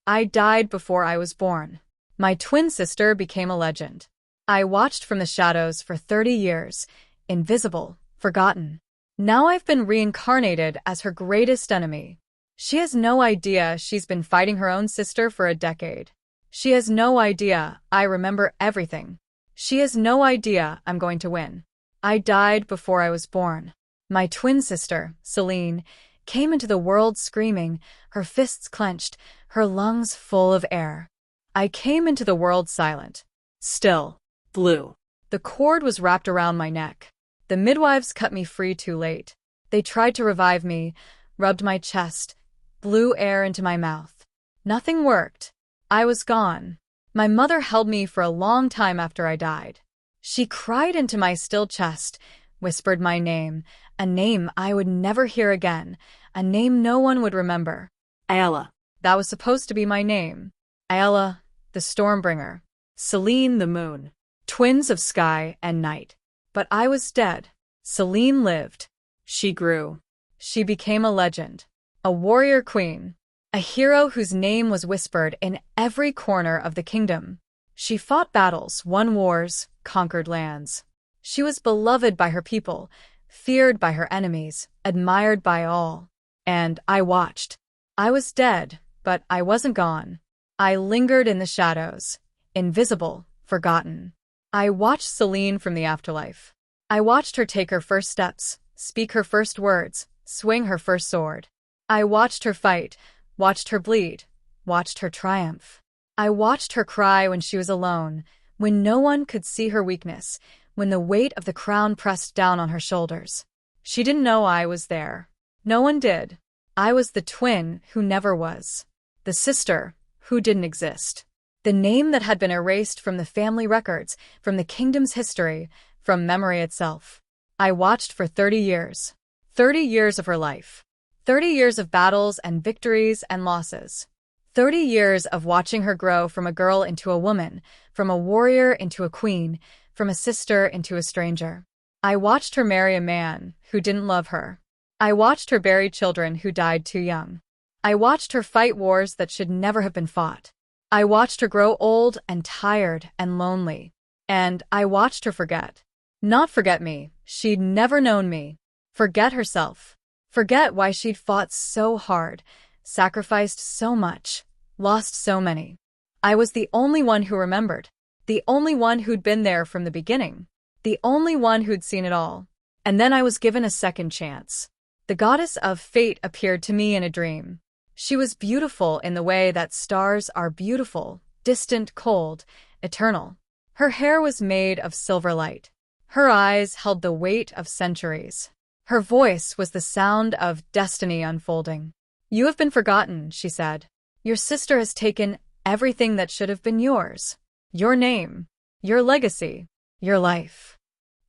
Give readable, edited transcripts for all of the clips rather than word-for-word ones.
I died before I was born. My twin sister became a legend. I watched from the shadows for 30 years, invisible, forgotten. Now I've been reincarnated as her greatest enemy. She has no idea she's been fighting her own sister for a decade. She has no idea I remember everything. She has no idea I'm going to win. I died before I was born. My twin sister, Celine, came into the world screaming, her fists clenched, her lungs full of air. I came into the world silent, still, blue. The cord was wrapped around my neck. The midwives cut me free too late. They tried to revive me, rubbed my chest, blew air into my mouth. Nothing worked. I was gone. My mother held me for a long time after I died. She cried into my still chest, whispered my name, a name I would never hear again, a name no one would remember. Ayala. That was supposed to be my name. Ayala, the Stormbringer. Celine, the moon. Twins of sky and night. But I was dead. Celine lived. She grew. She became a legend. A warrior queen. A hero whose name was whispered in every corner of the kingdom. She fought battles, won wars, conquered lands. She was beloved by her people, feared by her enemies, admired by all. And I watched. I was dead, but I wasn't gone. I lingered in the shadows, invisible, forgotten. I watched Celine from the afterlife. I watched her take her first steps, speak her first words, swing her first sword. I watched her fight, watched her bleed, watched her triumph. I watched her cry when she was alone, when no one could see her weakness, when the weight of the crown pressed down on her shoulders. She didn't know I was there. No one did. I was the twin who never was. The sister who didn't exist. The name that had been erased from the family records, from the kingdom's history, from memory itself. I watched for 30 years. 30 years of her life. 30 years of battles and victories and losses. 30 years of watching her grow from a girl into a woman, from a warrior into a queen, from a sister into a stranger. I watched her marry a man who didn't love her. I watched her bury children who died too young. I watched her fight wars that should never have been fought. I watched her grow old and tired and lonely. And I watched her forget. Not forget me, she'd never known me. Forget herself. Forget why she'd fought so hard, sacrificed so much, lost so many. I was the only one who remembered. The only one who'd been there from the beginning. The only one who'd seen it all. And then I was given a second chance. The goddess of fate appeared to me in a dream. She was beautiful in the way that stars are beautiful, distant, cold, eternal. Her hair was made of silver light. Her eyes held the weight of centuries. Her voice was the sound of destiny unfolding. You have been forgotten, she said. Your sister has taken everything that should have been yours. Your name, your legacy, your life.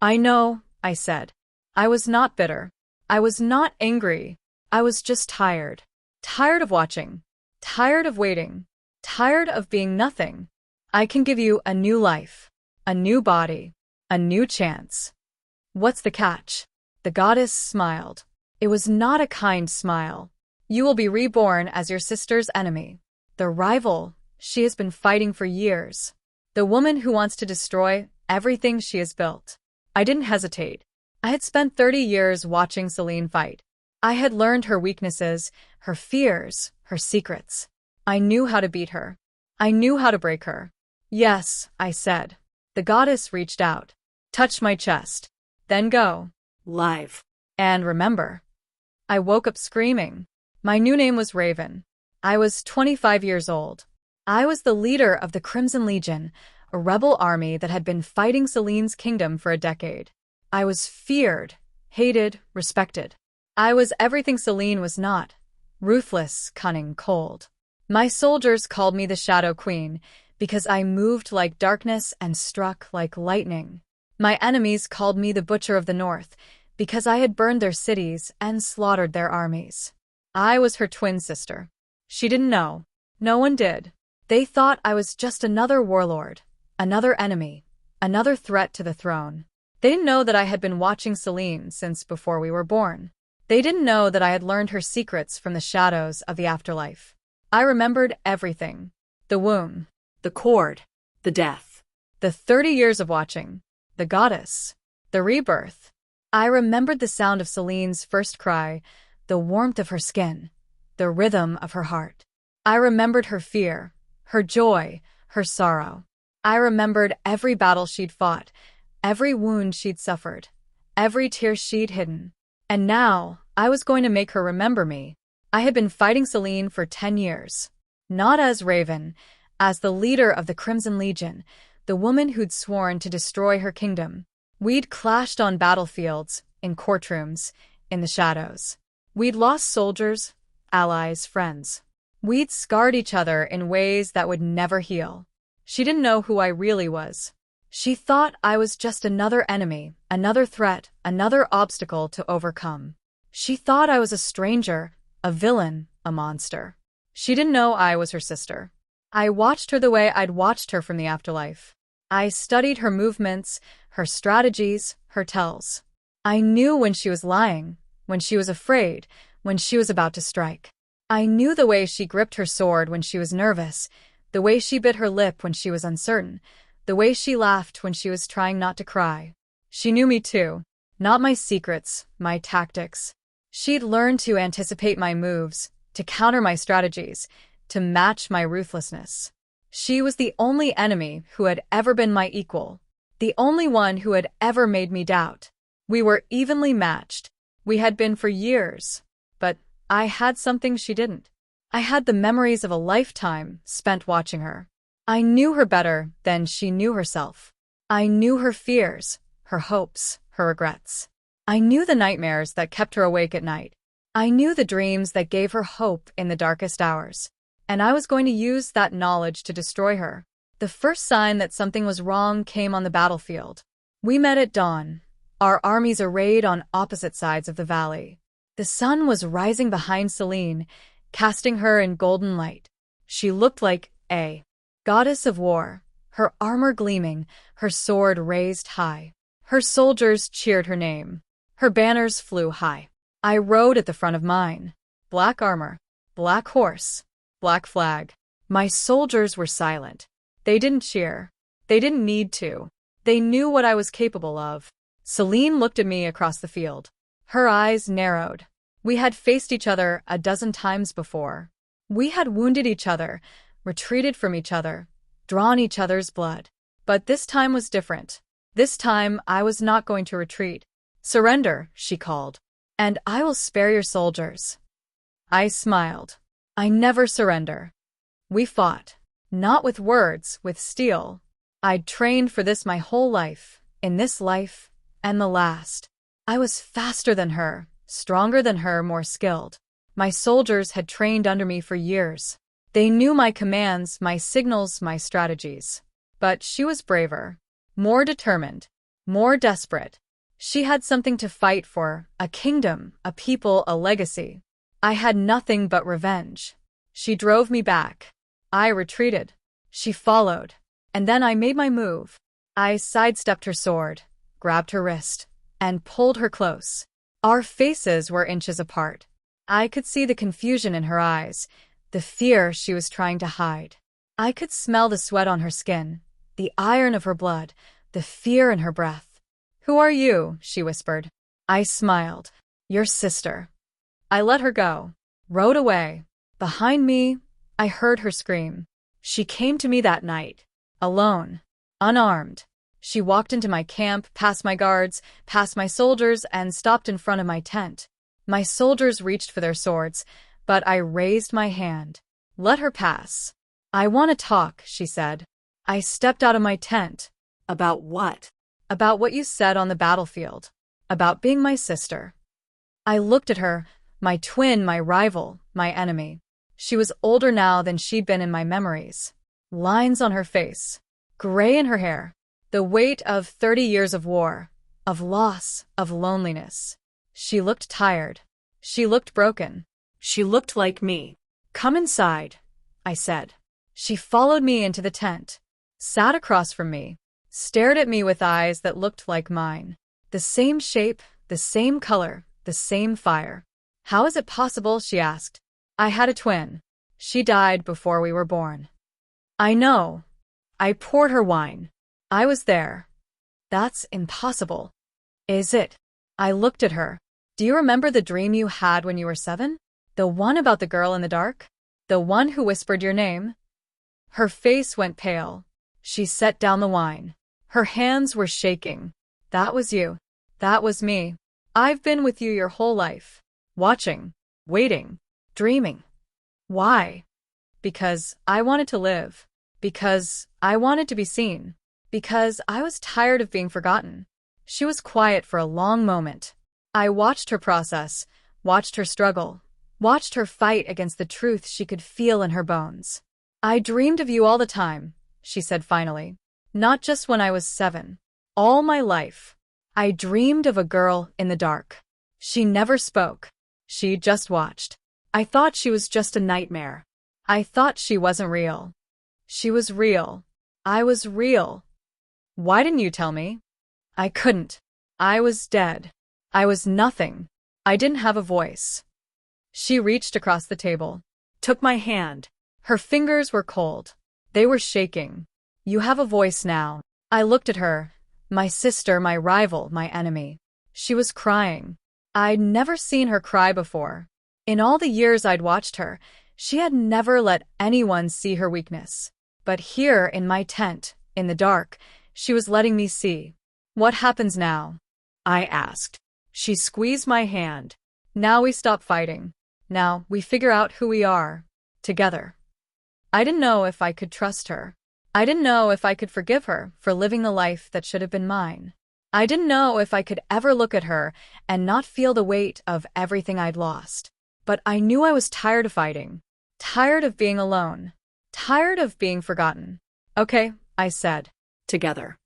I know, I said. I was not bitter. I was not angry. I was just tired. Tired of watching. Tired of waiting. Tired of being nothing. I can give you a new life. A new body. A new chance. What's the catch? The goddess smiled. It was not a kind smile. You will be reborn as your sister's enemy. The rival she has been fighting for years. The woman who wants to destroy everything she has built. I didn't hesitate. I had spent 30 years watching Celine fight. I had learned her weaknesses, her fears, her secrets. I knew how to beat her. I knew how to break her. Yes, I said. The goddess reached out. Touch my chest. Then go. Live. And remember. I woke up screaming. My new name was Raven. I was 25 years old. I was the leader of the Crimson Legion, a rebel army that had been fighting Celine's kingdom for a decade. I was feared, hated, respected. I was everything Celine was not. Ruthless, cunning, cold. My soldiers called me the Shadow Queen because I moved like darkness and struck like lightning. My enemies called me the Butcher of the North because I had burned their cities and slaughtered their armies. I was her twin sister. She didn't know. No one did. They thought I was just another warlord, another enemy, another threat to the throne. They didn't know that I had been watching Celine since before we were born. They didn't know that I had learned her secrets from the shadows of the afterlife. I remembered everything. The womb, the cord, the death, the 30 years of watching, the goddess, the rebirth. I remembered the sound of Celine's first cry, the warmth of her skin, the rhythm of her heart. I remembered her fear, her joy, her sorrow. I remembered every battle she'd fought, every wound she'd suffered, every tear she'd hidden. And now, I was going to make her remember me. I had been fighting Celine for 10 years. Not as Raven, as the leader of the Crimson Legion, the woman who'd sworn to destroy her kingdom. We'd clashed on battlefields, in courtrooms, in the shadows. We'd lost soldiers, allies, friends. We'd scarred each other in ways that would never heal. She didn't know who I really was. She thought I was just another enemy, another threat, another obstacle to overcome. She thought I was a stranger, a villain, a monster. She didn't know I was her sister. I watched her the way I'd watched her from the afterlife. I studied her movements, her strategies, her tells. I knew when she was lying, when she was afraid, when she was about to strike. I knew the way she gripped her sword when she was nervous, the way she bit her lip when she was uncertain, the way she laughed when she was trying not to cry. She knew me too, not my secrets, my tactics. She'd learned to anticipate my moves, to counter my strategies, to match my ruthlessness. She was the only enemy who had ever been my equal, the only one who had ever made me doubt. We were evenly matched. We had been for years. But I had something she didn't. I had the memories of a lifetime spent watching her. I knew her better than she knew herself. I knew her fears, her hopes, her regrets. I knew the nightmares that kept her awake at night. I knew the dreams that gave her hope in the darkest hours. And I was going to use that knowledge to destroy her. The first sign that something was wrong came on the battlefield. We met at dawn, our armies arrayed on opposite sides of the valley. The sun was rising behind Celine, casting her in golden light. She looked like a goddess of war, her armor gleaming, her sword raised high. Her soldiers cheered her name. Her banners flew high. I rode at the front of mine. Black armor, black horse, black flag. My soldiers were silent. They didn't cheer. They didn't need to. They knew what I was capable of. Celine looked at me across the field. Her eyes narrowed. We had faced each other a dozen times before. We had wounded each other, retreated from each other, drawn each other's blood. But this time was different. This time I was not going to retreat. Surrender, she called. And I will spare your soldiers. I smiled. I never surrender. We fought. Not with words, with steel. I'd trained for this my whole life, in this life, and the last. I was faster than her, stronger than her, more skilled. My soldiers had trained under me for years. They knew my commands, my signals, my strategies. But she was braver, more determined, more desperate. She had something to fight for, a kingdom, a people, a legacy. I had nothing but revenge. She drove me back. I retreated. She followed. And then I made my move. I sidestepped her sword, grabbed her wrist, and pulled her close. Our faces were inches apart. I could see the confusion in her eyes, the fear she was trying to hide. I could smell the sweat on her skin, the iron of her blood, the fear in her breath. "Who are you?" she whispered. I smiled. "Your sister." I let her go, rode away. Behind me, I heard her scream. She came to me that night, alone, unarmed. She walked into my camp, past my guards, past my soldiers, and stopped in front of my tent. My soldiers reached for their swords, but I raised my hand. "Let her pass." "I want to talk," she said. I stepped out of my tent. "About what?" "About what you said on the battlefield. About being my sister." I looked at her, my twin, my rival, my enemy. She was older now than she'd been in my memories. Lines on her face, gray in her hair, the weight of 30 years of war, of loss, of loneliness. She looked tired. She looked broken. She looked like me. "Come inside," I said. She followed me into the tent, sat across from me, stared at me with eyes that looked like mine. The same shape, the same color, the same fire. "How is it possible?" she asked. "I had a twin." She died before we were born. I know. I poured her wine. I was there. That's impossible. Is it? I looked at her. Do you remember the dream you had when you were 7? The one about the girl in the dark? The one who whispered your name? Her face went pale. She set down the wine. Her hands were shaking. That was you. That was me. I've been with you your whole life. Watching. Waiting. Dreaming. Why? Because I wanted to live. Because I wanted to be seen. Because I was tired of being forgotten. She was quiet for a long moment. I watched her process, watched her struggle, watched her fight against the truth she could feel in her bones. I dreamed of you all the time, she said finally. Not just when I was 7. All my life. I dreamed of a girl in the dark. She never spoke. She just watched. I thought she was just a nightmare. I thought she wasn't real. She was real. I was real. Why didn't you tell me? I couldn't. I was dead. I was nothing. I didn't have a voice. She reached across the table, took my hand. Her fingers were cold. They were shaking. You have a voice now. I looked at her, my sister, my rival, my enemy. She was crying. I'd never seen her cry before. In all the years I'd watched her, she had never let anyone see her weakness. But here in my tent, in the dark, she was letting me see. What happens now? I asked. She squeezed my hand. Now we stop fighting. Now we figure out who we are. Together. I didn't know if I could trust her. I didn't know if I could forgive her for living the life that should have been mine. I didn't know if I could ever look at her and not feel the weight of everything I'd lost. But I knew I was tired of fighting. Tired of being alone. Tired of being forgotten. Okay, I said. Together.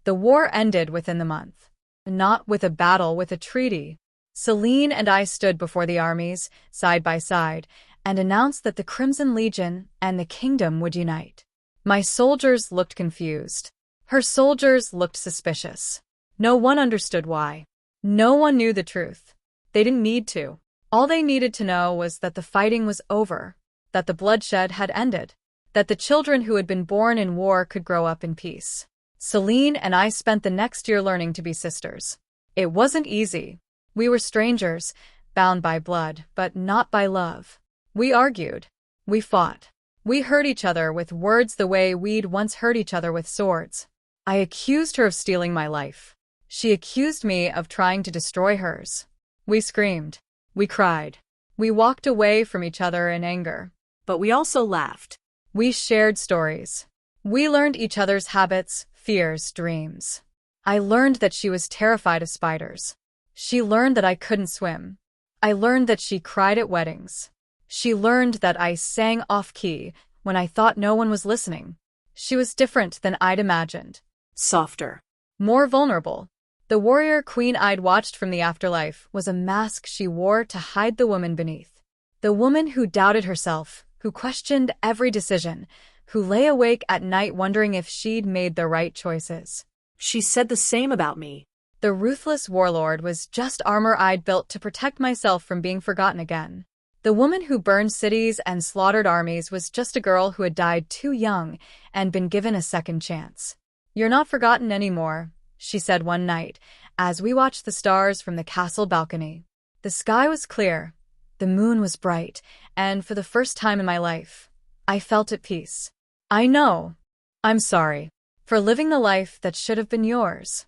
The war ended within the month. Not with a battle, with a treaty. Celine and I stood before the armies, side by side, and announced that the Crimson Legion and the kingdom would unite. My soldiers looked confused. Her soldiers looked suspicious. No one understood why. No one knew the truth. They didn't need to. All they needed to know was that the fighting was over, that the bloodshed had ended, that the children who had been born in war could grow up in peace. Celine and I spent the next year learning to be sisters. It wasn't easy. We were strangers, bound by blood, but not by love. We argued. We fought. We hurt each other with words the way we'd once hurt each other with swords. I accused her of stealing my life. She accused me of trying to destroy hers. We screamed. We cried. We walked away from each other in anger. But we also laughed. We shared stories. We learned each other's habits, fears, dreams. I learned that she was terrified of spiders. She learned that I couldn't swim. I learned that she cried at weddings. She learned that I sang off-key when I thought no one was listening. She was different than I'd imagined. Softer. More vulnerable. The warrior queen I'd watched from the afterlife was a mask she wore to hide the woman beneath. The woman who doubted herself, who questioned every decision, who lay awake at night wondering if she'd made the right choices. She said the same about me. The ruthless warlord was just armor I'd built to protect myself from being forgotten again. The woman who burned cities and slaughtered armies was just a girl who had died too young and been given a second chance. You're not forgotten anymore, she said one night, as we watched the stars from the castle balcony. The sky was clear, the moon was bright, and for the first time in my life, I felt at peace. I know. I'm sorry for living the life that should have been yours.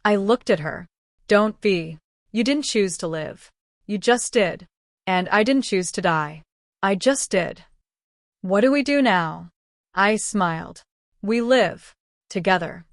I looked at her. Don't be. You didn't choose to live. You just did. And I didn't choose to die. I just did. What do we do now? I smiled. We live. Together.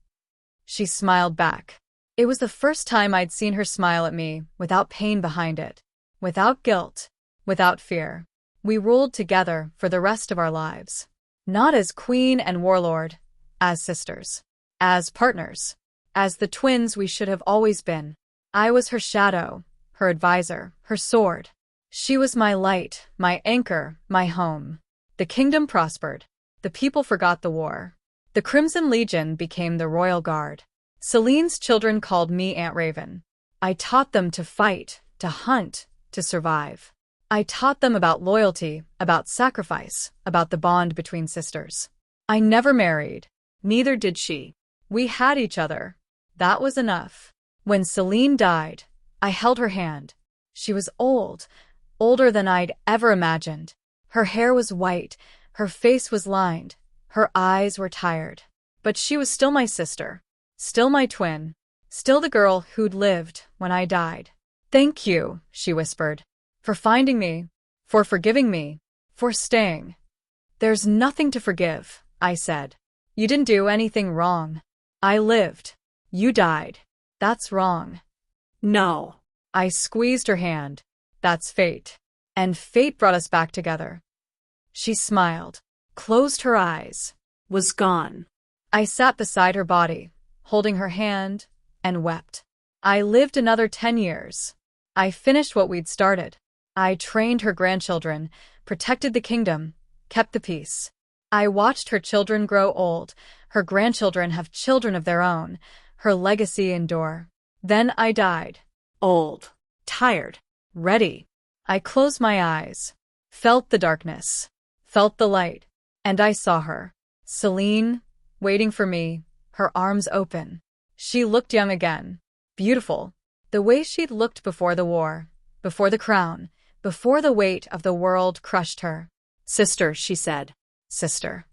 She smiled back. It was the first time I'd seen her smile at me without pain behind it, without guilt, without fear. We ruled together for the rest of our lives. Not as queen and warlord, as sisters, as partners, as the twins we should have always been. I was her shadow, her advisor, her sword. She was my light, my anchor, my home. The kingdom prospered. The people forgot the war. The Crimson Legion became the Royal Guard. Celine's children called me Aunt Raven. I taught them to fight, to hunt, to survive. I taught them about loyalty, about sacrifice, about the bond between sisters. I never married. Neither did she. We had each other. That was enough. When Celine died, I held her hand. She was old, older than I'd ever imagined. Her hair was white, her face was lined, her eyes were tired. But she was still my sister, still my twin, still the girl who'd lived when I died. "Thank you," she whispered, "for finding me, for forgiving me, for staying." "There's nothing to forgive," I said. "You didn't do anything wrong. I lived. You died. That's wrong." No. I squeezed her hand. "That's fate. And fate brought us back together." She smiled, closed her eyes, Was gone. I sat beside her body, holding her hand, and wept. I lived another 10 years. I finished what we'd started. I trained her grandchildren, protected the kingdom, kept the peace. I watched her children grow old, her grandchildren have children of their own, her legacy endure. Then I died. Old. Tired. Ready. I closed my eyes, felt the darkness, felt the light, and I saw her, Celine, waiting for me, her arms open. She looked young again, beautiful, the way she'd looked before the war, before the crown, before the weight of the world crushed her. "Sister," she said. Sister.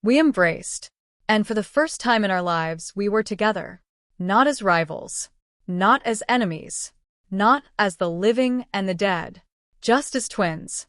We embraced, and for the first time in our lives we were together, not as rivals, not as enemies, not as the living and the dead, just as twins.